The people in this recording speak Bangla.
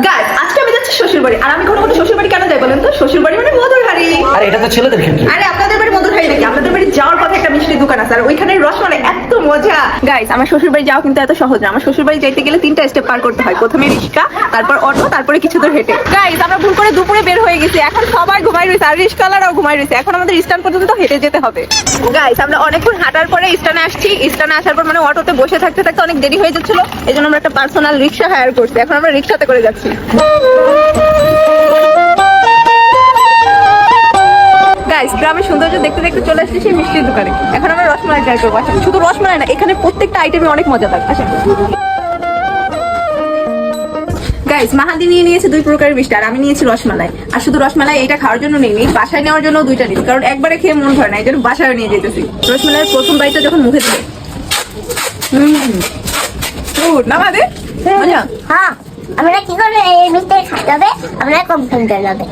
গাইস আজকে আমি যাচ্ছি শ্বশুর বাড়ি। আর আমি কোনো শ্বশুর বাড়ি কেন যাই বলেন তো? শ্বশুর বাড়ি মানে মধুর হাড়ি। আরে এটা তো ছেলেদের ক্ষেত্রে। আরে আপনাদের বাড়ি মধুর হাড়ি নাকি? আপনাদের বাড়ি যাওয়ার পথে একটা মিষ্টি দোকান আছে, আর ওইখানে রসমালাই এত মজা। গাইস আমার শ্বশুর বাড়ি যাওয়া কিন্তু এত সহজ না। আমার শ্বশুর বাড়ি যাইতে গেলে 3টা স্টেপ পার করতে হয়। প্রথমে রিক্সা, তারপর অটো, তারপরে কিছু দূর হেঁটে। গাইস আমরা ভুল করে দুপুরে বের হয়ে গেছি, এখন সবাই ঘুমাই রয়েছে, আর রিক্সাওয়ালারাও ঘুমাই রয়েছে। এখন আমাদের স্ট্যান্ড পর্যন্ত হেঁটে যেতে হবে। গাইস আমরা অনেকক্ষণ হাঁটার পরে স্ট্যান্ডে আসছি। স্ট্যান্ডে আসার পর মানে অটোতে বসে থাকতে থাকতে অনেক দেরি হয়ে যাচ্ছিল, এই জন্য আমরা একটা পার্সোনাল রিক্সা হায়ার করছি। এখন আমরা রিক্সাতে করে যাচ্ছি। গাইস গ্রামের সৌন্দর্য দেখতে দেখতে চলে আসছি সেই মিষ্টির দোকানে। এখন আমরা রসমালাই ট্রাই করবো। আসলে শুধু রসমালাই না, এখানে প্রত্যেকটা আইটেমে অনেক মজা থাকে। আসেন গাইস, মাহাদি নিয়ে নিয়েছে 2 প্রকারের মিষ্টি, আর আমি নিয়েছি রসমালাই। আর শুধু রসমালাই এটা খাওয়ার জন্য নিইনি, বাসায় নেওয়ার জন্য 2টা নিই, কারণ একবারে খেয়ে মন ভরে না, এই জন্য বাসায় নিয়ে যেতেছি। রসমালাইয়ের প্রথম বাইটা যখন মুখে দিলে না মাদে মজা। হ্যাঁ, আমরা কি করবে এই মিষ্টি খাইতে হবে, আমরা কম কিনতে যাবে।